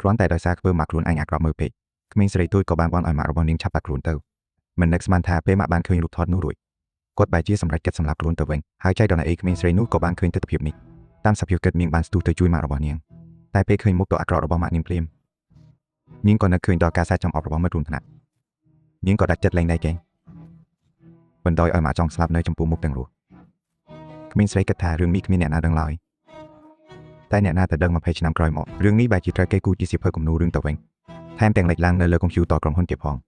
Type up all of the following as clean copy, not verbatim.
គ្រាន់តែដោយសារធ្វើមកខ្លួនឯងអាក្រក់មើលពេកក្មេងស្រីទូចក៏បានបន់ឲ្យម៉ាក់របស់នាងឆាប់បាត់ខ្លួនទៅមិននឹកស្មានថាពេលម៉ាក់បានឃើញរូបថតនោះរួចគាត់បែរជាសម្រេចចិត្តសម្លាប់ខ្លួនទៅវិញហើយចៃដន្យអីក្មេងស្រីនោះក៏បានឃើញទស្សនវិជ្ជានេះតាមសភាពគិតនាងបានស្ទុះទៅជួយម៉ាក់របស់នាងតែពេលឃើញមុខដ៏អាក្រក់របស់ម៉ាក់នាងភ្លាមនាងក៏នឹកឃើញដល់ការសែចំអប់របស់មិត្តរួមថ្នាក់នាងក៏ដាច់ចិត្តលែងដៃកេងបណ្ដោយឲ្យម៉ាក់ចង់ស្លាប់នៅចំពោះមុខទាំងរស់ក្មេងស្រីគិតថារឿងនេះគ្មានអ្នកណាដឹងឡើយតែអ្នកណាទៅដឹង20ឆ្នាំក្រោយមករឿងនេះបែរជាត្រូវគេគូជាសៀវភៅគំនូររឿងទៅវិញថែមទាំងលេចឡើងនៅលើកុំព្យូទ័រក្រុមហ៊ុនទៀតផ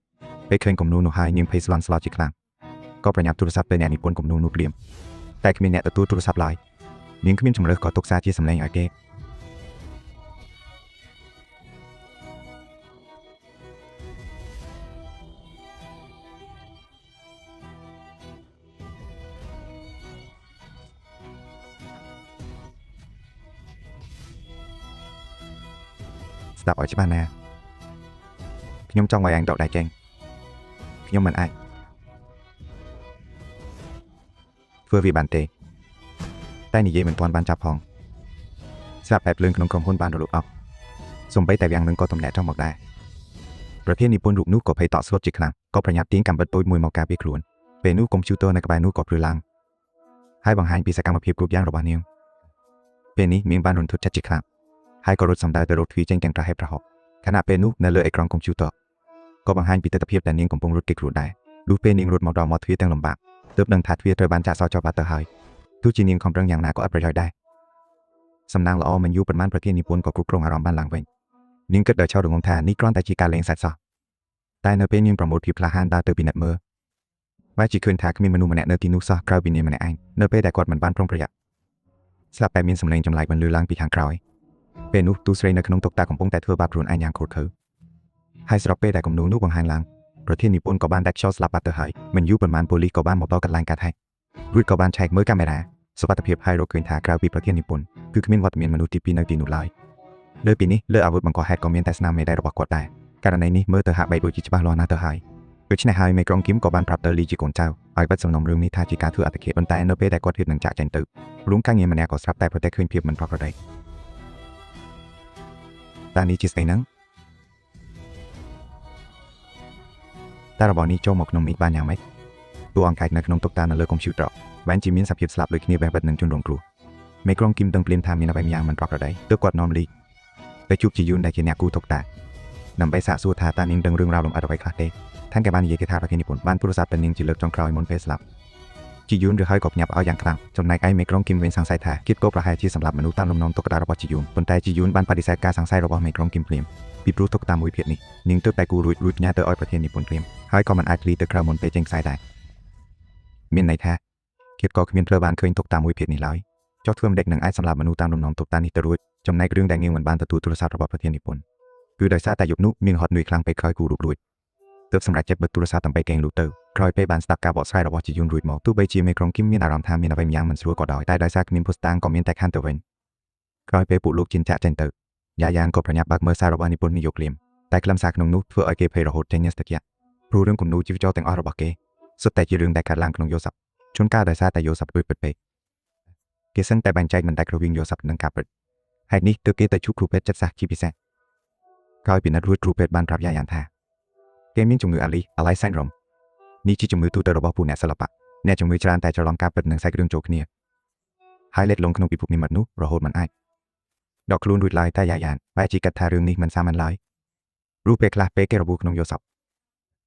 ងពេលឃើញគំនូរនោះហើយនាងភ័យស្លន់ស្លោជាខ្លាំងក៏ប្រញាប់ទូរស័ព្ទទៅអ្នកនិពន្ធគំនូរនោះភ្លាមតែគ្មានអ្នកទទួលទូរស័ព្ទឡើយនាងគ្មានជំរឿសក៏ទុកសារជាសម្លេងឲ្យគេស្ដាប់ឲ្យច្បាស់ណាខ្ញុំចង់ឲ្យអញដកដៃចេញខ្ញុំមិនអាចធ្វើវាបានទេតែនិយាយមិនទាន់បានចាប់ផងស្រាប់តែភ្លើងក្នុងក្រុមហ៊ុនបានរលត់អស់សំបីតែវាំងនឹងក៏ទម្លាក់ចង់មកដែរប្រធាននិពន្ធរូបនោះក៏ភ័យតក់ស្លុតជាខ្លាំងក៏ប្រញាប់ទាញកាំបិតតូចមួយមកការពារខ្លួនពេលនោះកុំព្យូទ័រនៅក្បែរនោះក៏ព្រឺឡើងហើយបង្ហាញពីសកម្មភាពគ្រប់យ៉ាងរបស់នាងពេលនេះនាងបានរន្ធត់ចិត្តជាខ្លាំងហើយក៏រត់សម្ដៅទៅរកទ្វារចេញទាំងប្រហែលប្រហោបខណៈពេលនោះនៅលើអេក្រង់កុំព្យូទ័រក៏បង្ហាញពីទស្សនវិជ្ជាដែលនាងកំពុងរត់គេខ្លួនដែរលុះពេលនាងរត់មកដល់មាត់ទ្វារទាំងលំបាកទើបដឹងថាទ្វារត្រូវបានចាក់សោចោលបាត់ទៅហើយទោះជានាងខំប្រឹងយ៉ាងណាក៏អត់ប្រយោជន៍ដែរសំណាងល្អមិនយូរប៉ុន្មានប្រធាននិពន្ធក៏គ្រប់គ្រងអារម្មណ៍បានឡើងវិញនាងគិតដល់ឆោរងងថានេះគ្រាន់តែជាការលេងសើចសោះតែនៅពេលនាងប្រមូលភាពក្លាហានដើរទៅពិនិត្យមើលបែរជាឃើញថាគ្មានមនុស្សម្នាក់នៅទីនោះសោះក្រៅពីនាងម្នាក់ឯងនៅពេលដែលគាត់មិនបានប្រុងប្រយ័ត្នស្រាប់តែមានសំឡេងចម្លែកបន្លឺឡើងពីខាងក្រោយពេលនោះទូស្រីនៅក្នុងតុកតាកំពុងតែធ្វើបាបខ្លួនឯងយ៉ាងខូចខើហើយស្របពេលដែលគំនូរនោះបង្ហាញឡើងប្រធាននិពន្ធក៏បានដាច់ខ្យល់ស្លាប់បាត់ទៅហើយមិនយូរប៉ុន្មានប៉ូលីសក៏បានមកដល់កន្លែងកើតហេតុរួចក៏បានឆែកមើលកាមេរ៉ាសុវត្ថិភាពហើយរកឃើញថាក្រៅពីប្រធាននិពន្ធគឺគ្មានវត្តមានមនុស្សទី2នៅទីនោះឡើយលើពីនេះលើអាវុធបង្កហេតុក៏មានតែស្នាមមេដៃរបស់គាត់ដែរករណីនេះមើលទៅហាក់បីដូចជាច្បាស់លាស់ណាស់ទៅហើយដូច្នេះហើយមេក្រុងគីមក៏បានប្រាប់ទៅលីជាកូនចៅឲ្យបិទសំណុំរឿងនេះថាជាការធ្វើអត្តឃាតប៉ុន្តែនៅពេលដែលគាត់ហ៊ាននឹងចាក់ចេញទៅរួមការងារម្នាក់ក៏ស្រាប់តែប្រទះឃើញភាពមិនប្រក្រតីតានេះជាស្អីហ្នឹងតែរបស់នេះចូលមកក្នុងនេះបានយ៉ាងម៉េចតួអង្គកាយនៅក្នុងតុកតានៅលើកុំព្យូទ័របានជាមានសភាពស្លាប់ដូចគ្នាបេះបិទនឹងជនរងគ្រោះមេក្រុងគីមដឹងភ្លាមថាមានអ្វីម្យ៉ាងមិនប្រក្រតីទើបគាត់នាំលីទៅជួបជីយូនដែលជាអ្នកគូតុកតាដើម្បីសាកសួរថាតើនាងដឹងរឿងរ៉ាវលម្អិតអ្វីខ្លះទេថាគេបាននិយាយថាប្រធាននិពន្ធបានទូរស័ព្ទទៅនាងជាលើកចុងក្រោយមុនពេលស្លាប់ជីយូនឬហើយក៏ញាប់ឲ្យយ៉ាងខ្លាំងចំណែកឯមេក្រុងគីមវិញសង្ស័យថាគៀតក៏ប្រហែលជាសម្លាប់មនុស្សតាមលំនាំតុកតារបស់ជីយូនប៉ុន្តែជីយូនបានបដិសេធការសង្ស័យរបស់មេក្រុងគីមភ្លាមពីព្រោះតុកតាមួយភាគនេះនាងទើបតែគូរួចផ្ញើទៅឲ្យប្រធាននិពន្ធភ្លាមហើយក៏មិនអាចលីទៅក្រៅមុនពេលចេញខ្សែដែរមានន័យថាគៀតក៏គ្មានផ្លូវបានឃើញតុកតាមួយភាគនេះឡើយចុះធ្វើមិនដេចនឹងអាចសម្លាប់មនុស្សតាមលំនាំតុកតានេះទៅរួចចំណែករឿងដែលនាងមិនបានទទួលទូរស័ព្ទរបស់ប្រធាននិពន្ធគឺដោយសារតែយប់នោះនាងហត់នឿយខ្លាំងពេកក្រោយគូរួចទើបសម្រេចចិត្តបិទទូរស័ព្ទដើម្បីកេងលូទៅក្រោយពេលបានស្ដាប់ការបកស្រាយរបស់ជីយូនរួចមកទោះបីជាមេក្រុងគីមមានអារម្មណ៍ថាមានអ្វីម្យ៉ាងមិនស្រួលក៏ដោយតែដោយសារគ្មានភស្តុតាងក៏មានតែខណ្ឌទៅវិញក្រោយពេលពួកលោកជិនចាក់ចេញទៅយ៉ាយ៉ានក៏ប្រញាប់បើកមើលសាររបស់និពន្ធនិយោគលៀមតែខ្លឹមសារក្នុងនោះធ្វើឲ្យគេភ័យរហូតចេញញើសទឹកយ៉ាព្រោះរឿងគំនូរជីវចរទាំងអស់របស់គេសុទ្ធតែជារឿងដែលកើតឡើងក្នុងយោស័ព្ទជួនកាលដោយសារតែយោស័ព្ទដូចពិតពេកគេសឹងតែបែងចែកមិនដាច់រវាងយោស័ព្ទនិងការពិតហេតុនេះទើបគេទៅជួបគ្រូពេទ្យចិត្តសាស្ត្រជាពិសេសក្រោយពិនិត្យរួចគ្រូពេទ្យបានប្រាប់យ៉ាយ៉ានថាគេមានជំងឺអាឡៃស៊ីនដ្រូមនេះជាជំងឺទូទៅរបស់ពួកអ្នកសិល្បៈអ្នកជំងឺច្រើនតែច្រឡំការពិតនិងសាច់រឿងចូលគ្នាហើយលេចលងក្នុងពិភពនិមិត្តនោះរហូតមិនអាចដកខ្លួនរួចឡើយតែយ៉ាយ៉ានបែរជាគិតថារឿងនេះមិនសាមញ្ញឡើយរូបពេលខ្លះពេលគេរបួសក្នុងយោស័ព្ទ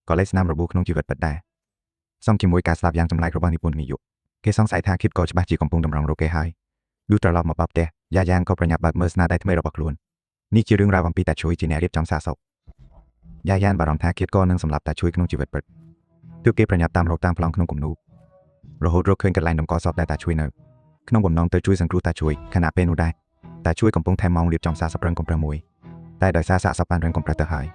ក៏លេចស្នាមរបួសក្នុងជីវិតពិតដែរសង់ជាមួយការស្លាប់យ៉ាងចម្លែករបស់និពន្ធនិយោគេសង្ស័យថាគិតក៏ច្បាស់ជាកំពុងតម្រង់រកគេហើយលុះត្រឡប់មកបបផ្ទះយ៉ាយ៉ានក៏ប្រញាប់បើកមើលស្នាដៃថ្មីរបស់ខ្លួននេះជារឿងរ៉ាវអំពីតាជួយជាអ្នករៀបចំសារសពយ៉ាយ៉ានបារម្ភថាគិតក៏នឹងសម្លាប់តាជួយក្នុងជីវិតពិតទើបគេប្រញាប់តាមរកតាមប្លង់ក្នុងគំនូររហូតរកឃើញកន្លែងតម្កល់សពដែលតាជួយនៅក្នុងបំណងទៅជួយសង្គ្រោះតាជួយខណៈពេលនោះដែរតាជួយកំពុងថែមម៉ោងរៀបចំសារសពរឹងកំប្រឹងមួយតែដោយសារសាកសពបានរឹងកំប្រឹងទៅហើ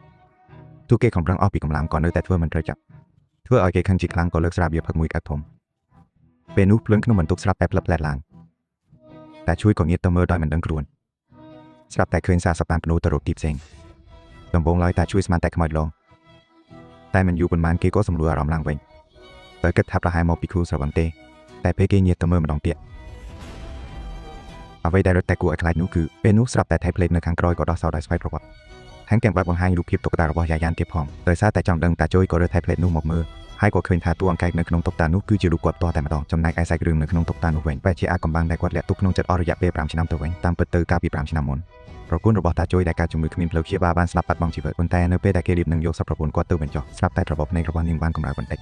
យទោះគេកំប្រឹងអស់ពីកម្លាំងក៏នៅតែធ្វើមិនត្រូវចាប់ធ្វើឲ្យគេខឹងជាខ្លាំងក៏លើកស្រាបៀរផឹកមួយកាត់ធំពេលនោះភ្លើងក្នុងបន្ទប់ស្រាប់តែផ្លឹបផ្លែតឡើងតែជួយក៏ងាកទៅមើលដោយមិនដឹងខ្លួនស្រាប់តែឃើញសារសពបានភ្នូរទៅរកទីផ្សេងដំបូងឡើយតាជួយស្មានតែខ្មោចឡងតែមិនយូរប៉ុន្មានគេក៏សម្រួលអារម្មណ៍ឡើងវិញបើគិតថាប្រហែលមកពីគ្រូស្រវឹងទេតែពេលគេងាកទៅមើលម្ដងទៀតអ្វីដែលរត់តែគួរឲ្យខ្លាចនោះគឺពេលនោះស្រាប់តែថៃផ្លេតនៅខាងក្រោយក៏ដោះសោដោយស្វ័យប្រវត្តិ ทั้งแก่งบัดบางให้รูปเพียบตกตาระบอยายานเทียบพองโดยซาแต่จองดังตาโจยก็เรือไทยเพลทนู่หมกมือให้ก็เคยทาตัวอังไกในขนมตกตานุคือจิรูกวดต่อแต่มาดองจำนายไอไซกรึงในขนมตกตานุเวนแปะเชียอากำบังได้กวดและตุกนงจัดอรยะเปรามชินำตัวเวนตามเปิดเตอร์กาปีปรามชินำมนประกุนระบอตาโจยได้การจุมือขมิ้นเพลเชียบาบ้านสลับปัดบองจีเวิร์ดบนแต่เนื้อเป้ได้เกลีบหนึ่งโยกสับประปุนกวดเตอร์เป็นจอสลับแต่ระบบในระบอนิ่งบ้านกำลังบนเต็ก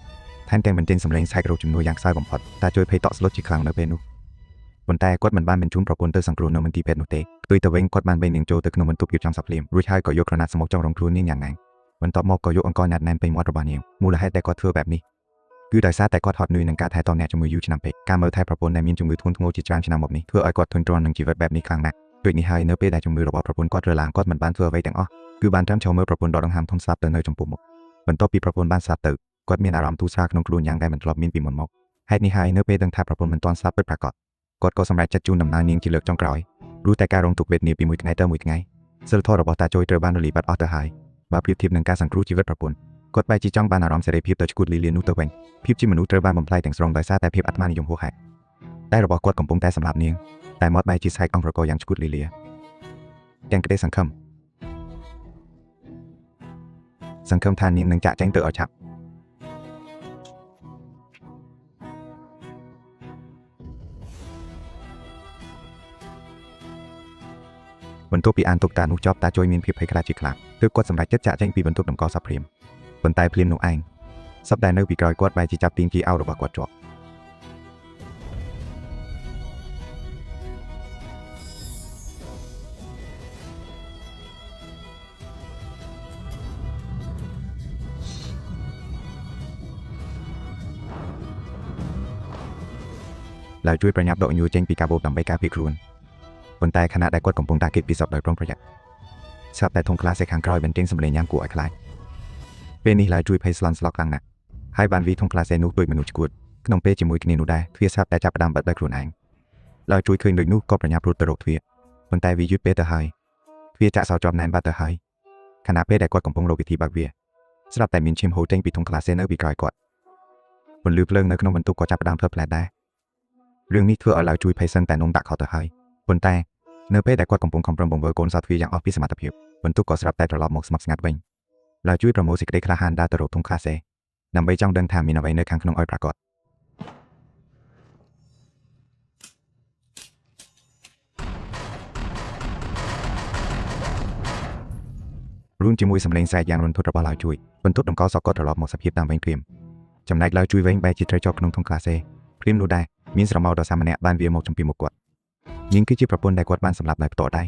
แทนแกงเป็นเจนสำเร็จใช้กระโดดจุ่มนัวอย่างไซบอมพอดตาโจยเพย์ต่อสลดจีคลังเนื้อเปนุบนแต่กวดมันบ้านเป็นชุนประปุนเตอร์สังกรูนมันตีเพชรนุเตตุยตะเวงกวดมันเป็นหนึ่งโจตึกนมันตุบอยู่จังสับเลียมรู้ใช่ก็ยกขนาดสมองจังรองครูนี่อย่างไงวันต่อมอกก็ยกองค์กรนัดแนนไปมอดระบาเนียวมูลให้แต่กวดเธอแบบนี้คือโดยซาแต่กอดฮอตนุยหนังกาไทยตอนแนจมือยูชนำเพการเมื่อไทยประปนในมินจมือทุนทงโอจิจางชนะหมดนี้เพื่อไอ้กอดทุนตรอนหนึ่งจีเวตแบบนี้ครั้งนักโดยนี้ให้เนื้อเป้ได้จมือระบบประปนกอดเรือลางกอดมันบ้านเพื่อไว้แต่งอ้อคือบานจำเชาเมื่อประปนดอกดังหามทงสลับเตอร์เนยจมปุ่มบนโต๊ะปีประปนบ้านสลับเตอร์กอดมีอารามทูซากนงกลูนยังได้มันทลบมินปีมนมกให้นี้ให้เนื้อเป้ดังไทยประปนมันตอนสลับเปิดประกอบกอดก็สำเร็จจัดจูนนำนางนิ่งจีเลือกจ้องกรอยรู้แต่การลงถูกเวทเนียปีมวยไงเตอร์มวยไงเซลทอระบบตาโจยเตอร์บ้านรีบัดออเตอร์ไฮบาเปรียบเทียบหนึ่งการสังครูชีวิตประปนกดไปจีจ้องบ้านอารามเสรีพิบเตอร์ชกุดลีเลียนุเตอร์เวงพิบจิมนุษย์เตอร์บ้านบอมไพลแต่งสรงโดยซาแต่พิบอัตมานิยมหัวแหกได้ระบบกดของปงแต่สำหรับเนียงแต่มอดใบจีไซกองประกอบยังชกุดลีเลียแกงกระเดสังคมทานเนียงหนึ่งจะแจ้งเตอร์เอาชับบนโต๊ะปีอันตกตานุจอบตาโจยมินพิบให้กระดาษจีคลาเตือกดสำหรับจะแจ้งปีบนโต๊ะดำกอสับเพลียมบนใต้เพลียมนุไอสับได้เนื้อปีกรอยกดใบจีจับตีนจีเอาระบบกดจบแล้วช่วยประยับดอกยูเจงปีกาโบดำใบกาปีครูนบนใต้ขณะได้กดของปงตาเก็บปีสอบโดยปรงประหยัดสับแต่ทงคลาสเซคังกรอยเป็นเจงสำเร็จยามกูไอคลายเป็นนี่แล้วช่วยเพย์สลันสล็อกลังหนักให้บานวีทงคลาสเซนุโดยมนุษย์กูดขนมเป้จิมวยกินนูได้เทียสับแต่จับประดามบัดได้ครูนเองแล้วช่วยคืนโดยนุก็ประยับรูตโรกเทียบนใต้วียุดเปเตอร์ไฮเทียจะสาวจอมแนนบัตเตอร์ไฮขณะเป้ได้กดของปงโลกิทีบักเวียสลับแต่มินชิมโฮเจงปีทงคลาสเซเนอร์ปีกรอยกดบนลือเพลิงในขนมบรรทุกก็จับประดามเพิ่มแผลได้เรื่องนี้เธอเอาแล้วช่วยเพย์ซังแต่นงดักเขาเตอร์ไฮบนใต้เนื้อเป้ได้กดของปงของประมงเวอร์โกนซาทวีอย่างออฟฟิศสมาร์ทเพียบบรรทุกก็สลับแต่ตลอดหมกสมัครงัดเวงแล้วช่วยโปรโมทสิกเดคลาฮันดาตโรทงคลาเซนำไปจ้องเดินทางมีนเอาไว้ในข้างขนมอ้อยปรากฏรุ่นจิมวยสำเร็จใส่ยางรุนทุดระบาลาวช่วยบรรทุกดงกอสกอตตลอดหมกสเพียบตามเวงเตรียมจำนายแล้วช่วยเวงใบจิตรจอกขนมทงคลาเซพริมดูได้มีสระเมาดอสามเนะบ้านเวียหมกจมปีหมกกวดยิงคือจีประปนได้กวดบ้านสำหรับนายต่อได้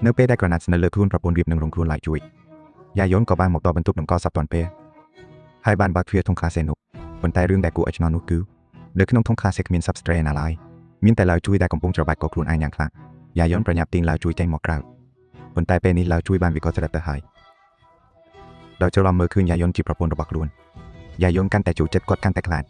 เนื้อเป้ได้กระนัดเสนอเลือกทุนประปนรีบหนึ่งลงทุนหลายช่วยยายย้อนกับบ้านหมกต่อบรรทุกดงกอสับตอนเป้ให้บ้านบักเฟียทงคลาเซนุบนใต้เรื่องแต่กูอัจนอนุกูเด็กขนมทงคลาเซกมินซับสเตรนอะไรมินแต่เราช่วยได้กำปงจระบายกครูนอันยังคลังยายย้อนประหยัดติงเราช่วยใจหมอกกราวบนใต้เป้นี้เราช่วยบ้านวิกอสระเตอร์ไฮเราจะรอมือคืนยายย้อนจีประปนระบักล้วนยายย้อนกันแต่จูเจ็ดกดกันแต่คลาด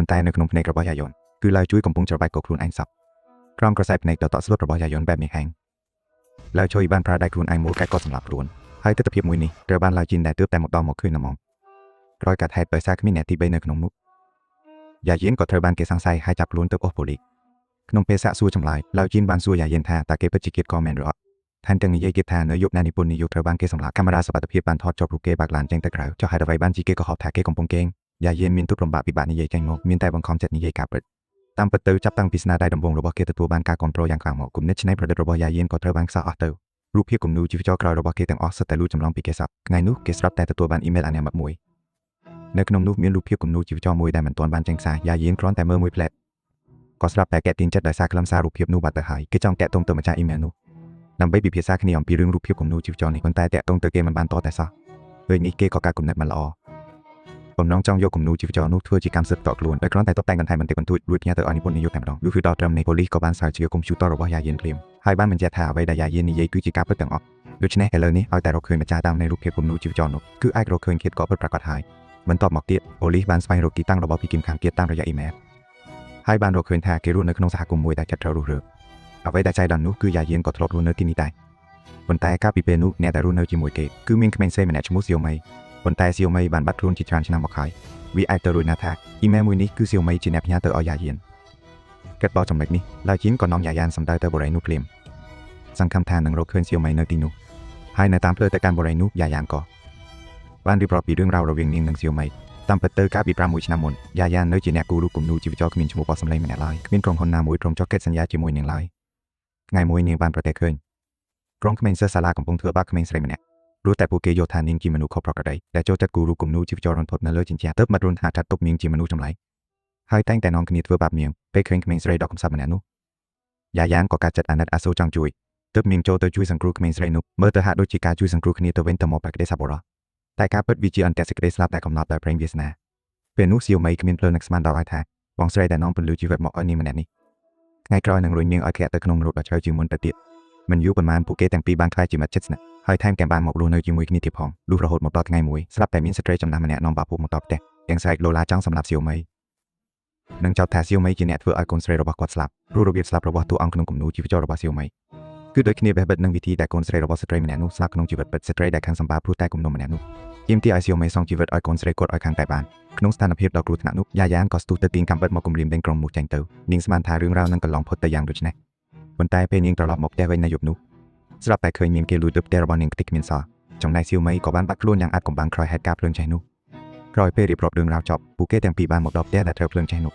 บนใต้ในขนมในกระบอกยายย้อนคือเราช่วยกำปงจระบายกครูนอันสับกรองกระแสในต่อสลดระบอยายย้อนแบบนี้แห้งแล้วช่วยบ้านพระได้ครูนไอมูแกก็สำหรับล้วนให้ตะเพียบมวยนี่เรือบ้านเราจินได้เติบแต่หมดดอมหมดขึ้นน้ำมองรอยกัดแทดเปิดซากมิเนตีใบในขนมมุกยาเย็นก็เธอบ้านเกสังไซให้จับล้วนเติบโอโปลิขนมเปสะสู้จำลายเราจินบ้านสู้ยาเย็นท่าตาเกปจิกิตกอแมนรอท่านจังนี้ยเกตาเนื้อยกนานิปุนนิยกเธอบ้านเกสำลักคามาราสปัตเพียบบ้านทอดจอบรูเกบากลานแจงตะกราวเจ้าหายตะไวบ้านจีเกก็หอบแทกเกกงปงเกงยาเย็นมินตุปลมบาปิบานิยแจงงกมินแต่บังคอมจัดนิยกาเปิดตามเปิดเตอจับตั้งพิษนาได้ดำวงระบบเกตตัวบ้านกากอนโปรยังกลางหมอกกลุ่มเนชในประเดระบบยาเย็นก็เธอบ้านซาออเตอรูปเพียกลุ่มนูจิฟจอกราวระบบเกตังออสแต่รูจำลองปีเกสับไงนูเกสรับแต่ตัวบ้านอีเมลอันเนี้ยมัดมวยในขนมนูมีรูปเพียกลุ่มนูจิฟจอมวยได้เหมือนตอนบ้านแจงซายาเย็นคร้อนแต่เมื่อมวยแผลก็สรับแต่แกะตีนจัดได้ซากลำซารูปเพียบนูบัตเตอร์หายคือจ้องแกะตรงเติมมาจากอีเมลนูนำไปบีเพียซาขณีอมปีเรื่องรูปเพียกลุ่มนูจิฟจอนี่คนตายแตะตรงเตอเกมันบานต่อแต่ซะเฮ้ยนี่เกก็การกลุ่มเน็ตมันละอ ผมน้องจ้องโยกกลุ่มนูจีบจอนูทั่วจีการสืบต่อกลุ่นและครั้งแต่ตบแต่งกันไทยมันเตะกันตุยรุ่ยพิญญาเตอร์อนิพนธ์นิยมแต่ดองดูคือดอทรัมในโพลีก็บ้านสายจีกรมชูต่อระบายาเย็นเพลียมให้บ้านมันจะถ่าไว้ได้ยาเย็นนี่ยัยคือจีการเปิดต่างออกโดยเฉพาะเฮลเลอร์นี้เอาแต่เราเคยมาจ่าตามในรูปเพจกลุ่มนูจีบจอนูคือไอ้เราเคยเขียนก่อเปิดประกาศหายมันตอบหมอกเตี้ยโพลีบ้านสไปโรกีตั้งระบบพิกิมขางเกียรตั้งระยะอีเมลให้บ้านเราเคยถ่าเกรุ่นในขนมสหกรมมวยได้จัดเรารู้เรื่องเอาไว้ได้ใจดันนูคือยาเย็นก็ทลบรุ่นเนื้อที่นี่ได้บนแต่ก้าปีเปนูเนี่ยแต่รุ่นเนื้อจีมวยเกคือมิงคเมนเซ่แมเนจมูเซียวไม่บนแต่เซียวไม่บานบัตรรุ่นจีทรานชนะมาขายวีไอเตอร์รุยนาทาอีเมลมือนี้คือเซียวไม่จีเนปญาเตอร์เอายาเย็นเกิดบอจำเล็กนี้ลายชิ้นก่อนน้องยายานสำได้เตอร์บรินุเพลียมสังคำทานหนึ่งเราเคยเซียวไม่เนตินุให้ในตามเพลแต่การบรินุยายานก่อบ้านรีบรอปีเรื่องเราเวียงนิ่งหนึ่งเซียวไม่ตามเปิดเตอร์ก้าปีปรามุยชนะมนยายานเนื้อจีเนกูรูกลุ่มนูจีวิจอกมินชมูปอสำเร็จมันแหลายมินตรงคนนามวยตรงจ็อกเก็ตสัญญาจีมวยหนึ่งลายไงมวยเนียบ้านประเทศเคยตรงเขมรเซอร์ซาลาของพงเถื่อบ้าเขมรสเรมันแหลรู้แต่ปูเกโยธานิงจีมนุครบประกาศได้แต่โจจัดกูรูกลุ่มนูจีวิจอรอนทดนั่นเลยจินเชียเติบมารุนหาจัดตบมิงจีมนุจำไรให้แต่งแต่น้องคณิตเวอร์บาบเมียงไปเคยเขมรสเรดอกคำสับมันแหลนุยายานก็การจัดอนัดอาโซจังจุยเติบมิงโจเตอร์จุยสังครูเขมรสเรนุเมื่อเตอร์หาโดยจีการจุยสังครูคณิตเตอร์เวนเตอร์มอปากได้สับวรแต่การเปิดวิจิอันแต่สกเดสลาบแต่กำนัดแต่เพลงเวียสนาเป็นนุเซียวไม่เขมรเพลินนักสมานดาวไอแท้วองสเรแต่น้องเป็นลูจีเวตหมอกอันนี้มันแหลนี่ไงกรอยหนังรวยเมียงไอแคเตอร์ขนมรถแบบเชยจีมนตะเตียมันยุประมาณปูเกแต่งปีบางคลายจีมัดเจ็ดนะให้แทมแกมบานหมกรูเนยจีมวยคณิตที่พองดูระหดหมดตอดไงมวยสลับแต่มินสเตรจำนำมันแหนน้องบาปูหมดตอดแต่ยังใส่โลลาจังสำหรับเซียวไม่นังเจ้าแท้เซียวไม่จีเนตเพื่อไอคอนสเตรระบกวดสลับรู้ระเบียบสลับระบตัวอังขนมกลุ่มนูจีวิจารระบเซียวไม่คือโดยคณิตแบบนังวิธีแต่คอนสเตรระบสเตรมันแหนนุสลับขนมจีวิตเปิดสเตรได้ข้างสัมบาพูดแต่กลุ่มนมมันแหนนุยิมที่ไอเซียวไม่ซองจีวิตไอคอนสเตรกดไอข้างแต่บานขนมสถานเพียบดอกรูธนานุยายานก็สตูเตติงคำเปิดหมกกลุ่มริมเป็นกรงหมู่แจงเตอนิ่งสมานทาเรื่องราวนั่งกันลองพดแต่ยังดูชนะบนใต้เป็นยิงตลอดหมกแต่ไว้ในยุบนุสำหรับแต่เคยมีเกลูดึบเดรบอลนิงติกมินซอจงในซิลไม่ก่อบ้านบักล้วนยังอัดกบบังครอยแฮดกาเพลิงใจนุครอยเปรียบรบเรื่องราวจบปูเก้แตงปีบ้านหมกดอกแต่เธอเพลิงใจนุ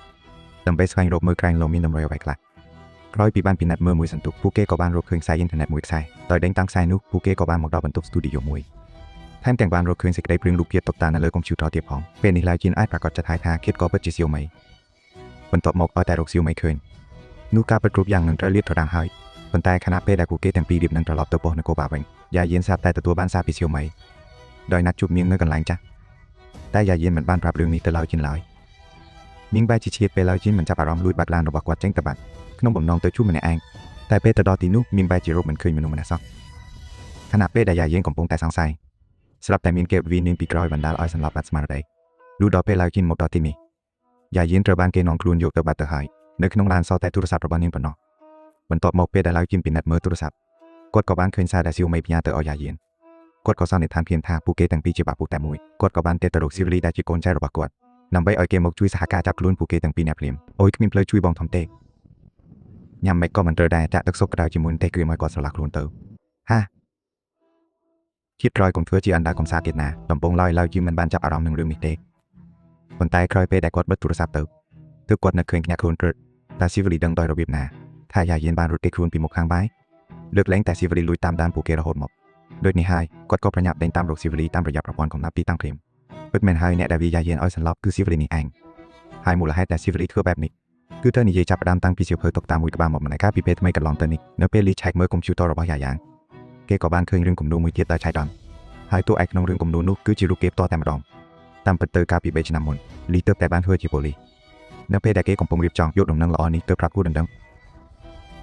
ดำไปสไครบมือใครลงมีนำรอยไว้กลักครอยปีบ้านปีนัดเมื่อมวยสันตุกปูเก้ก่อบ้านรบเครื่องสายอินเทอร์เน็ตมวยสายต่อยเด้งตั้งสายนุปูเก้ก่อบ้านหมกดอกบรรทุกสตูดิโอมวยแทมแต่งบ้านรบเครื่องสิกได้พรึงลูกเกียรตกตาในเลยกงชิวทอเทียบของเป็นนิลายจินไอปรากฏจะถ่ายทาคิดก่อเปิดจิซิลไม่บนตบหมกเอาแต่รกซิลไม่เคยนูกาเปิดกรุ๊ปอย่างหนึ่งระเลียดทอดังหายบนใต้คณะเป้ได้กูเก้แต่งปีดิบนั่งตลอดตัวโปนโกบาเวงยาเย็นซาบแต่ตัวบ้านซาปิเซียวไม่โดยนัดจุบเมียงเนื้อกันหลังจ้ะแต่ยาเย็นเหมือนบ้านปรับเรื่องนี้แต่เราจินลอยมิงใบจีเชียดไปเราจินเหมือนจับอารมณ์ลุยบัดลานระบกวัดเจ้งตะบัดขนมบ่มน้องเตยชุ่มมันเองแต่เป้ตดอตินุมิงใบจีโรเหมือนเคยมันนุ่มมันซอกขณะเป้ได้ยาเย็นของปงแต่สังไซสลับแต่มินเก็บวีนึงปีกรอยบรรดาอ้อยสำหรับบัดสมาร์ได้ดูดอเป้เราจินหมดดอติมียาเย็นเตอบ้านเกนองครูนโยกเตอบัดเตอหายเนื้อขนมลานซอแต่โทรศัพท์ระบนิงปนอบนโต๊ะหมกเป้ได้แล้วจิ้มปินนัดมือโทรศัพท์กดกับบ้านเคยซาได้ซิวไม่พิญญาเตอเอายาเย็นกดกับซอนในทานเพียงทาปูเกตังปีจีบาปูแต่มวยกดกับบ้านเตตรกซิรีได้จิโกนใจระบกวดนำไปเอาเกมมกช่วยสหการจับลุ้นปูเกตังปีแนบเลียมโอ้ยมินเพลช่วยบองทอมเตกยำไม่ก็มันเตอได้จะตักซกกระดาจิมุนเตกเรียมไว้กอดสลักลุ้นเตอฮ่าคิดรอยกงเถื่อจีอันดากงซาเกตนาลำปงลอยเล่าจิมันบ้านจับอารมณ์หนึ่งเรื่องมิเตคนตายคอยเป้ได้กดบัตรโทรศัพท์เตอทุกกดนักเคยแง่คนเกิดตาซิวรีดังดอยระเบียบนาถ้ายาเย็นบ้านรุดเกครูนปีมกข้างใบเลือกแหลงแต่ซิวรีลุยตามด้านปูเกระหดหมกโดยในไฮกดก็ประหยัดเดินตามโรคซิวรีตามระยะประพรของนับปีตั้งเคลมเปิดแมนไฮเนี่ยดาวียาเย็นอ้อยสันล็อกคือซิวรีนี่เองไฮมูลให้แต่ซิวรีทั่วแบบนี้คือเธอนี่จับดามตั้งปีเสียวเพอตกตามมุยกระบาหมดมันในค่าปีเพชรไม่กระลองเตอร์นี่เนื้อเปรีแช็กเมื่อกลมชิวตอระบายยางเกก่อบ้านเคยเรื่องกลมดูมุยเทียตาชายดอนไฮตัวไอ้น้องเรื่องกลมดูนุกคือจิรุเก็บต่อแต่มาดองตามเปิดเตอร์กาปีเบชนามนลีเตอร์แต่บ้านเธอจิโปลีเนื้อเพได้เกของปงริบจองยกดมนังละออนี้เตอร์พระกู้ดัง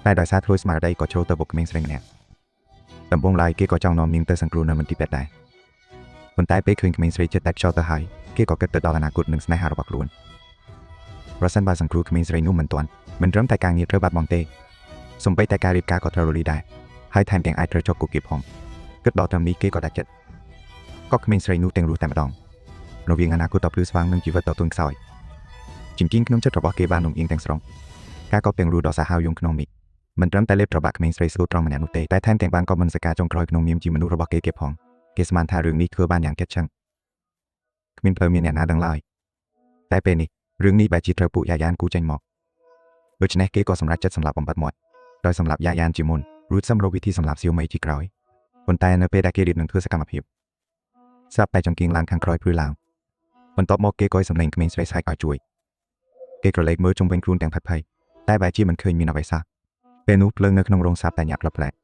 ได้ดอยซาทรูสมาได้ก็โชว์เตอร์บกเมงเสรงเนี่ยตำบงลายเกก็จ้องนอมมิงเตอร์สังกรูนมันที่เป็ดได้คนใต้เป้คืนเมงเสรงจะแตกชอเตอร์ไฮเกก็เกิดเตอร์ดอลนากุดหนึ่งสไนฮาร์บักล้วนรัสันบาสังกรูเมงเสรงนุ่มเหมือนตัวมันเริ่มแต่การเงียบเธอบัดมองเตสมไปแต่การรีบกาก็เทอร์รีได้ให้แทนแกงไอเธอชกกุกิบห้องเกิดดอทำนี้เกก็ได้จัดก็เมงเสรงนุ่มเต็งรู้แต่มาดองเราเวียงอนาคตต่อพลื้สวางนึงจีวัตต่อตุนซอยจริงๆขนมจะตระบกเกบานนุ่มยิงแตงสรองกาก็เป็นรูดอสาฮาวยงขนมมีมันเริ่มแต่เล็บตระบักเมงสเรสกูตรองมันนุเตแต่แทนแตงบานก็มันสกาจงกรอยขนมมีมจีมนุระบักเกเก็บห้องเกสมานทาเรื่องนี้คือบ้านอย่างเก็ตช่างมินเพลมีเนี่ยนาดังลายแต่เป็นนี่เรื่องนี้ใบจีเธอปุยายานกูใจหมอกโดยเฉพาะเกก็สำหรับจัดสำหรับบำบัดหมดโดยสำหรับยายานจีมุนรูทสำหรับวิธีสำหรับซิลไม่จีกรอยคนตายเนเปได้เกดิดหนึ่งเพื่อสกัมอภิบซับไปจงกิงลางคังครอยพื้นลาวบนโต๊ะหมอกเกก้อยสำเร็จเมงสเรสไฮก่อยจุยเกกระเล็กมือจงเป็นครูนแต่งผัดไผ่แต่ใบจีมันเคยมีนเอาไว้ซักเป็นนุเพลิงเนื้อขนมโรงซับแต่หยาบกระแปลก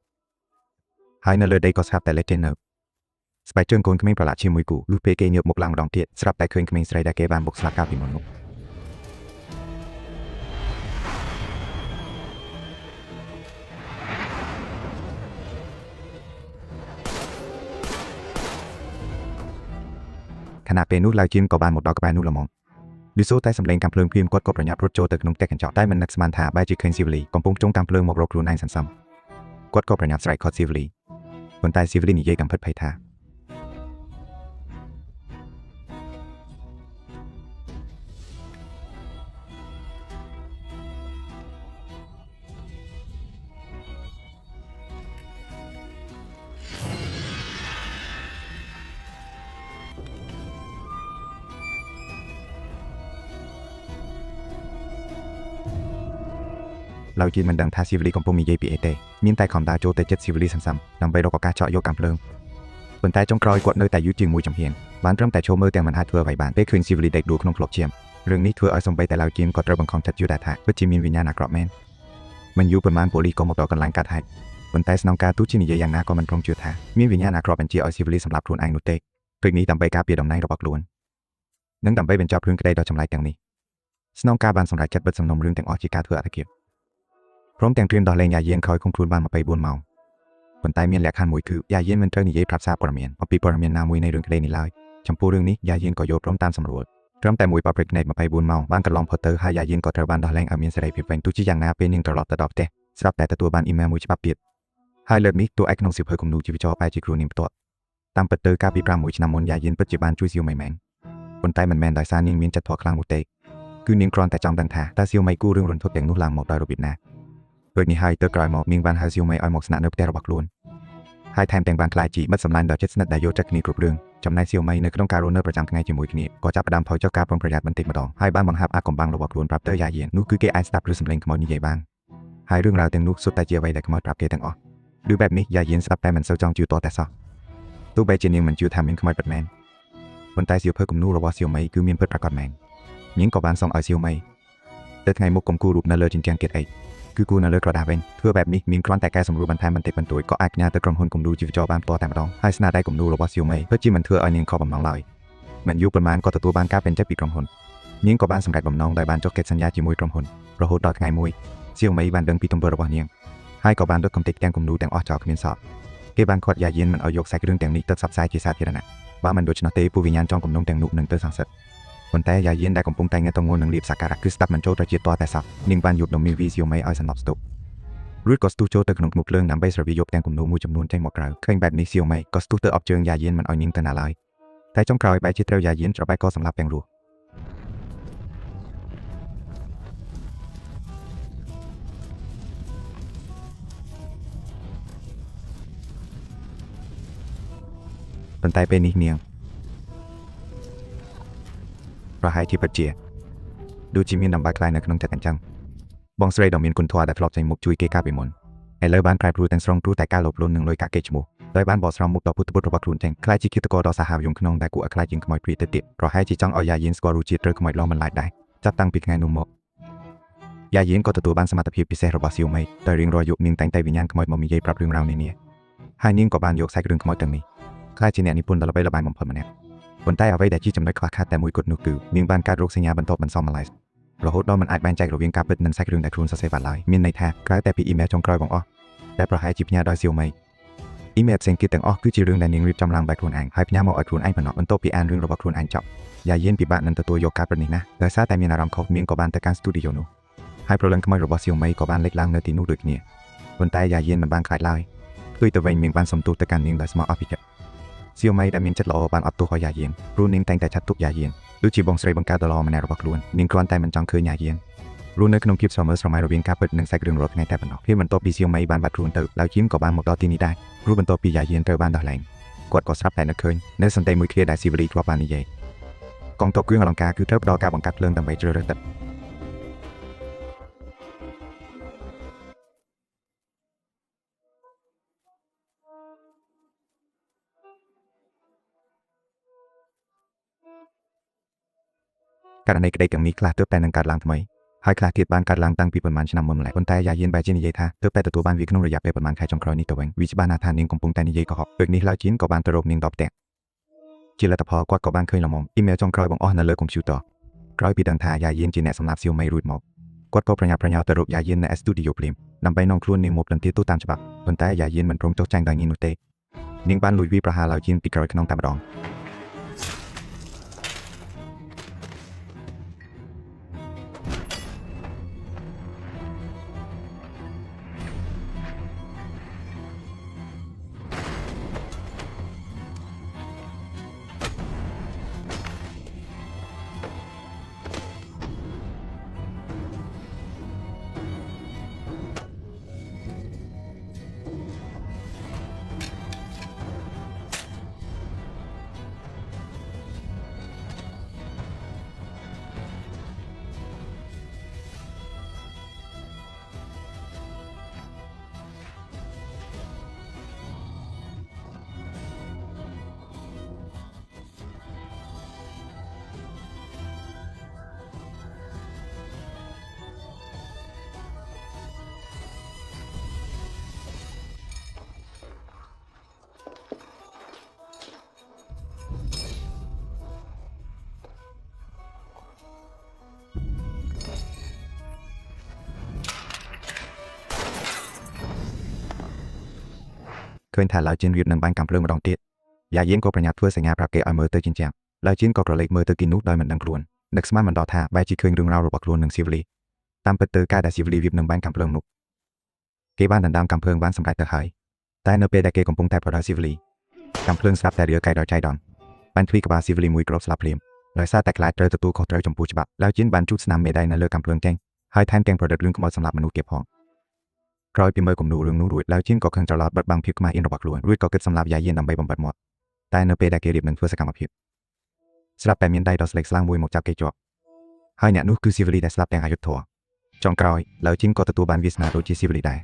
หายเนเลยได้ก็ซับแต่เล็กเจนเนอร์ ស្បែកជើងកូនក្មេងប្រឡាក់ជាមួយគូលុះពេលគេញើបមុខឡើងម្ដងទៀតស្រាប់តែឃើញក្មេងស្រីដែលគេបានបុកស្លាប់កាលពីមុននោះខណៈពេលនោះឡាវជីនក៏បានមកដល់ក្បែរនោះល្មមលីសូតែសម្លេងកាំភ្លើងព្រាមគាត់ក៏ប្រញាប់រត់ចូលទៅក្នុងផ្ទះកញ្ចក់តែមិននឹកស្មានថាបែរជាឃើញស៊ីវលីកំពុងចងកាំភ្លើងមករកខ្លួនឯងសន្សំគាត់ក៏ប្រញាប់ស្រែកខត់ស៊ីវលីប៉ុន្តែស៊ីវលីនិយាយកំភិតភ័យថាឡាវជីនមិនដឹងថាស៊ីវលីកំពុងនិយាយពីអីទេមានតែខំដើរចូលទៅជិតស៊ីវលីសន្សំដើម្បីរកឱកាសចកយកកាំភ្លើងប៉ុន្តែចុងក្រោយគាត់នៅតែយឺតជាងមួយចំហៀងបានត្រឹមតែឈរមើលទាំងមិនអាចធ្វើអ្វីបានពេលឃើញស៊ីវលីដេកដួលក្នុងក្លបឈាមរឿងនេះធ្វើឲ្យសំបីតែឡាវជីនក៏ត្រូវបង្ខំចិត្តយល់ដែរថាពិតជាមានវិញ្ញាណអាក្រក់មែនមិនយូរប៉ុន្មានប៉ូលីសក៏មកដល់កន្លែងកាត់ហេតុប៉ុន្តែស្នងការទូតជានិយាយយ៉ាងណាក៏មិនព្រមជឿថាមានវិញ្ញាណអាក្រក់បញ្ជាឲ្យស៊ីវលីសម្លាប់ខ្លួនឯងនោះទេព្រឹកនេះដើម្បីការពារតំណែងរបស់ខ្លួននិងដើម្បីបញ្ចប់រឿងក្តីដ៏ចម្លែកទាំងនេះស្នងការបានសម្រេចចិត្តបិទសំណុំរឿងទាំងអស់ជាការធ្វើអធិការព្រមទាំងត្រៀមដោះលែងយ៉ាយៀនក្រោយឃុំខ្លួនបាន24ម៉ោងប៉ុន្តែមានលក្ខខណ្ឌមួយគឺយ៉ាយៀនមិនត្រូវនិយាយប្រាប់សារព័ត៌មានអំពីព័ត៌មានណាមួយនៃរឿងក្តីនេះឡើយចំពោះរឿងនេះយ៉ាយៀនក៏យល់ព្រមតាមសម្រួលត្រឹមតែមួយប៉ព្រិកណេត24ម៉ោងបានកន្លងផុតទៅហើយយ៉ាយៀនក៏ត្រូវបានដោះលែងឲ្យមានសេរីភាពវិញទោះជាយ៉ាងណាពេលនាងត្រឡប់ទៅដល់ផ្ទះស្រាប់តែទទួលបានអ៊ីមែលមួយច្បាប់ទៀតហើយលើកនេះតួឯកក្នុងសៀវភៅគំនូរជីវចរបែរជាគ្រូនាងផ្ទាល់តាមពិតទៅកាលពី6ឆ្នាំមុនយ៉ាយៀនពិតជាបានជួយសៀវម៉ៃមែនប៉ុន្តែមិនមែនដោយសារនាងមានចិត្តធម៌ខ្លាំងនោះទេគឺនាងគ្រាន់តែចង់ដឹងថាតើសៀវម៉ៃគូរឿងរន្ធត់ទាំងនោះឡើងមកដោយរបៀបណាដូចនេះហើយទៅក្រោយមកនាងបានហៅសៀវម៉ៃឲ្យមកស្នាក់នៅផ្ទះរបស់ខ្លួនហើយថែមទាំងបានក្លាយជាមិត្តសម្លាញ់ដ៏ជិតស្និទ្ធដែលយល់ចិត្តគ្នាគ្រប់រឿងចំណែកសៀវម៉ៃនៅក្នុងការរស់នៅប្រចាំថ្ងៃជាមួយគ្នាក៏ចាប់ផ្ដើមថយចុះការប្រុងប្រយ័ត្នបន្តិចម្ដងហើយបានបង្ហាប់អាថ៌កំបាំងរបស់ខ្លួនប្រាប់ទៅយ៉ាយៀននោះគឺគេអាចស្ដាប់ឬសម្លេងខ្មោចនិយាយបានហើយរឿងរ៉ាវទាំងនោះសុទ្ធតែជាអ្វីដែលខ្មោចប្រាប់គេទាំងអស់ឬបែបនេះយ៉ាយៀនស្ដាប់តែមិនសូវចង់ជឿតតែសោះទោះបីជានាងមិនជឿថាមានខ្មោចពិតមែនប៉ុន្តែសៀវភៅគំនូររបស់សៀវម៉ៃគឺមានពិតប្រាកដមែននាងក៏បានសុំឲ្យសៀវម៉ៃទៅថ្ងៃមុខកុំគូររូបនៅលើជញ្ជាំងគិតអីគឺគូរនៅលើក្រដាសវិញធ្វើបែបនេះមានគ្រាន់តែកែសម្រួលបន្ថែមបន្តិចបន្តួចក៏អាចផ្ញើទៅក្រុមហ៊ុនគំនូរជីវចរបានផ្ទាល់តែម្ដងហើយស្នាដៃគំនូររបស់សៀវម៉ៃពិតជាមិនធ្វើឲ្យនាងខកបំណងឡើយមិនយូរប៉ុន្មានក៏ទទួលបានការពេញចិត្តពីក្រុមហ៊ុននាងក៏បានសម្រេចបំណងដោយបានចុះកិច្ចសន្យាជាមួយក្រុមហ៊ុនរហូតដល់ថ្ងៃមួយសៀវម៉ៃបានដឹងពីទង្វើរបស់នាងហើយក៏បានរត់កំទេចទាំងគំនូរទាំងអស់ចោលគ្មានសល់គេបានខាត់យ៉ាយៀនមិនឲ្យយកសាច់រឿងទាំងនេះទៅផ្សព្វផ្សាយជាសាធារណៈបើមិនដូច្នោះទេពួកវិញ្ញាណចង់គំនុំទាំងនោះនឹងទៅសងសឹកប៉ុន្តែយ៉ាយៀនដែលកំពុងតែងងើតងល់នឹងលៀបសក្ការៈគឺស្ដាប់មិនចូលទៅជាតតែសោះនាងបានយកដំណឹងវីសៀវម៉ៃឲ្យសន្លប់ស្ទុករួចក៏ស្ទុះចូលទៅក្នុងមុខភ្លើងដើម្បីស្រវីយកទាំងគំនូរមួយចំនួនចេញមកក្រៅឃើញបែបនេះសៀវម៉ៃក៏ស្ទុះទៅអបជើងយ៉ាយៀនមិនឲ្យនាងទៅណាឡើយតែចុងក្រោយបែរជាត្រូវយ៉ាយៀនច្របែកក៏សម្លាប់ទាំងរស់ប៉ុន្តែពេលនេះនាងប្រហែលជាពិតជាដូចជាមានដំណើរខ្លាយនៅក្នុងចិត្តអញ្ចឹងបងស្រីដ៏មានគុណធម៌ដែលធ្លាប់ចេញមុខជួយគេកាលពីមុនឥឡូវបានប្រែប្រួលទាំងស្រុងព្រោះតែការលោភលន់នឹងលុយកាក់គេឈ្មោះដោយបានបកស្រង់មុខដ៏ពុតរបស់ខ្លួនចេញខ្លាចជាឃាតករដ៏សាហាវយង់ក្នុងដែលគួរឲ្យខ្លាចជាងខ្មោចព្រាយទៅទៀតប្រហែលជាចង់ឲ្យយ៉ាយៀនស្គាល់រសជាតិត្រូវខ្មោចឡងមិនឡាយដែរចាប់តាំងពីថ្ងៃនោះមកយ៉ាយៀនក៏ទទួលបានសមត្ថភាពពិសេសរបស់សៀវម៉ៃដោយរៀងរាល់យប់នាងតែងតែវិញ្ញាណខ្មោចមកនិយាយប្រាប់រឿងរ៉ាវនានាហើយនាងក៏បានយកសាច់រឿងខ្មោចទាំងនេះខ្លាចជាអ្នកនិពន្ធដ៏ល្បីល្បាញបំផុតម្នាក់ប៉ុន្តែអ្វីដែលជាចំណុចខ្វះខាតតែមួយគត់នោះគឺនាងបានកាត់រោគសញ្ញាបន្ទាប់បន្សំម្ល៉េះរហូតដល់មិនអាចបែងចែករវាងការពិតនិងសាច់រឿងដែលខ្លួនសរសេរបានឡើយមានន័យថាក្រៅតែពីអ៊ីមែលចុងក្រោយបងអស់តែប្រហែលជាផ្ញើដោយសៀវម៉ៃអ៊ីមែលផ្សេងទៀតទាំងអស់គឺជារឿងដែលនាងរៀបចំឡើងដោយខ្លួនឯងហើយផ្ញើមកឲ្យខ្លួនឯងប៉ុណ្ណោះបន្ទាប់ពីអានរឿងរបស់ខ្លួនឯងចប់យ៉ាយៀនពិបាកនឹងទទួលយកការពិតនេះណាដោយសារតែមានអារម្មណ៍ខុសនាងក៏បានទៅកាន់ស្ទូឌីយោនោះហើយប្រលឹងខ្មោចរបស់សៀវម៉ៃក៏បានលេចឡើងនៅទីនោះដូចគ្នាប៉ុន្តែយ៉ាយៀនមិនបានខ្លាចឡើយផ្ទុយទៅវិញនាងបានសុំទោសទៅកាន់នាងដោយស្មោះអស់ពីចិត្តសៀវម៉ៃដែលមានចិត្តល្អបានអត់ទោសឲ្យយ៉ាយៀនព្រោះនាងតែងតែចាត់ទុកយ៉ាយៀនដូចជាបងស្រីបង្កើតដ៏ល្អម្នាក់របស់ខ្លួននាងគ្រាន់តែមិនចង់ឃើញយ៉ាយៀនរស់នៅក្នុងភាពស្រមើស្រមៃរវាងការពិតនិងសាច់រឿងរាល់ថ្ងៃតែប៉ុណ្ណោះពេលបន្ទាប់ពីសៀវម៉ៃបានបាត់ខ្លួនទៅឡាវជីមក៏បានមកដល់ទីនេះដែរព្រោះបន្ទាប់ពីយ៉ាយៀនត្រូវបានដោះលែងគាត់ក៏ស្រាប់តែនឹកឃើញនៅសន្តិមួយឃ្លាដែលស៊ីវលីធ្លាប់បាននិយាយកងទ័ពគ្រឿងអលង្ការគឺត្រូវផ្ដល់ការបង្កាត់ភ្លើងដើម្បីជ្រើសរើសទឹកករណីក្តីទាំងនេះខ្លះទើបតែនឹងកើតឡើងថ្មី ហើយខ្លះទៀតបានកាត់ឡើងតាំងពីប្រមាណឆ្នាំមុនម្ល៉េះប៉ុន្តែយ៉ាយៀនបែរជានិយាយថាទើបតែទទួលបានវាក្នុងរយៈពេលប្រមាណខែចុងក្រោយនេះទៅវិញវាច្បាស់ណាស់ថានាងកំពុងតែនិយាយកុហកដូចនេះឡើយជីនក៏បានទៅរកនាងដល់ផ្ទះជាលទ្ធផលគាត់ក៏បានឃើញល្មមអ៊ីមែលចុងក្រោយបង្អស់នៅលើកុំព្យូទ័រក្រោយពីដឹងថាយ៉ាយៀនជាអ្នកសម្លាប់សៀវម៉ៃរួចមកគាត់ក៏ប្រញាប់ប្រញាល់ទៅរកយ៉ាយៀននៅ Studio ភ្លាមដើម្បីនាំខ្លួននាងមកទន្ទាទូតាមច្បាប់ប៉ុន្តែយ៉ាយៀនមិនព្រមចុះចាញ់ដោយនាងនោះទេនាងបានលួចវាប្រហារឡើយជីនពីក្រោយខ្នងតែម្ដងឃើញថាឡើយជីនរៀបនឹងបាញ់កាំភ្លើងម្ដងទៀតយ៉ាយៀនក៏ប្រញាប់ធ្វើសញ្ញាប្រាប់គេឲ្យមើលទៅជញ្ជាំងឡើយជីនក៏ក្រឡេកមើលទៅទីនោះដោយមិនដឹងខ្លួននឹកស្មានមិនដល់ថាបែរជាឃើញរឿងរ៉ាវរបស់ខ្លួននឹងសៀវលីតាមពិតទៅការដែលសៀវលីរៀបនឹងបាញ់កាំភ្លើងនោះគេបានដណ្ដើមកាំភ្លើងបានសម្រេចទៅហើយតែនៅពេលដែលគេកំពុងតែប្រដៅសៀវលីកាំភ្លើងស្រាប់តែរាកែដល់ចៃដន្យបានឃ្លីក្បាលសៀវលីមួយគ្របស្លាប់ភ្លាមដោយសារតែខ្លាចត្រូវទទួលខុសត្រូវចំពោះច្បាប់ឡើយជីនបានជូតស្នាមមេដៃនៅលើកាំភ្លើងទាំងហើយថែមទាំងប្រឌិតរឿងក្បត់សម្លាប់មនុស្សទៀតផងក្រោយពីមើលគំនូររឿងនោះរួចឡើយជីនក៏ខឹងច្រឡោតបិទបាំងភាពខ្មាស់អៀនរបស់ខ្លួនរួចក៏គិតសម្លាប់យ៉ាយៀនដើម្បីបំបត្តិមាត់តែនៅពេលដែលគេរៀបនឹងធ្វើសកម្មភាពស្រាប់តែមានដៃដ៏ស្លេកស្លាំងមួយមកចាប់គេជាប់ហើយអ្នកនោះគឺសៀវលីដែលស្លាប់ទាំងអយុធធម៌ចុងក្រោយឡើយជីនក៏ទទួលបានវាសនាដូចជាសៀវលីដែរ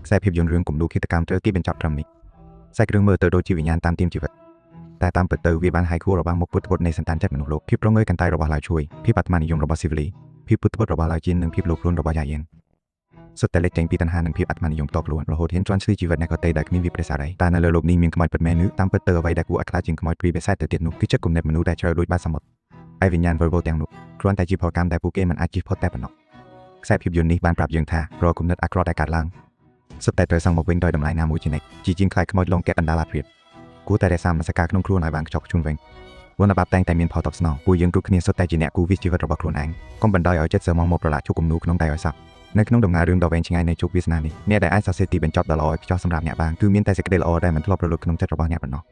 ខ្សែភាពយន្តរឿងគំនូរឃាតកម្មត្រូវគេបញ្ចប់ត្រឹមនេះសាច់រឿងមើលទៅដូចជាវិញ្ញាណតាមទានជីវិតតែតាមពិតទៅវាបានហាយខួររបស់មុខពុទ្ធវត្តនៃសន្តានចិត្តមនុស្សលោកភាពប្រងើយកន្តើយរបស់ឡើយជួយភាពអាត្មានិយមរបស់សៀវលីភាពពុទ្ធវត្តរបស់ឡើយជីននិងភាពលោភលន់របស់យ៉ាយៀនសុទ្ធតែលេចចេញពីតណ្ហានិងភាពអាត្មានិយមតខ្លួនរហូតហ៊ានជន់ឈ្លីជីវិតអ្នកដទៃដែលគ្មានវិបត្តិសារីតែនៅលើโลกនេះមានខ្មោចពិតមែនឬតាមពិតទៅអ្វីដែលគួរឲ្យខ្លាចជាងខ្មោចព្រាយបិសាចទៅទៀតនោះគឺចិត្តគំនិតមនុស្សដែលជ្រៅដូចបាតសមុទ្រហើយវិញ្ញាណវិលវល់ទាំងនោះគ្រាន់តែជាផលកម្មដែលពួកគេមិនអាចជៀសផុតតែប៉ុណ្ណោះខ្សែភាពយន្តនេះបានប្រាប់យើងថារាល់គំនិតអាក្រក់ដែលកើតឡើងសុទ្ធតែត្រូវសង់មកវិញដោយតម្លៃណាមួយជានិច្ចជាជាងខ្លាចខ្មោចលងកាត់អណ្ដាលអាព្រាតគួរតែរក្សាមនសិការក្នុងខ្លួនឲ្យបានខ្ជាប់ខ្ជួនវិញវណ្ណបាបតែងតែមានផលតបស្នងពួកយើងគ្រប់គ្នាសុទ្ធតែជាអ្នកគូវិសជីវិតរបស់ខ្លួនឯងកុំបណ្ដោយឲ្យចិត្តសើមមកប្រឡាក់ជុកគំនូរក្នុងដៃឲ្យសោះនៅក្នុងដំណើររឿងដ៏វែងឆ្ងាយនៃជោគវាសនានេះអ្នកដែលអាចសរសេរទីបញ្ចប់ដ៏ល្អឲ្យខ្ចោះសម្រាប់អ្នកបានគឺមានតែសេចក្តីល្អដែលមិនធ្លាប់រលត់ក្នុងចិត្តរបស់អ្នកប៉ុណ្ណោះ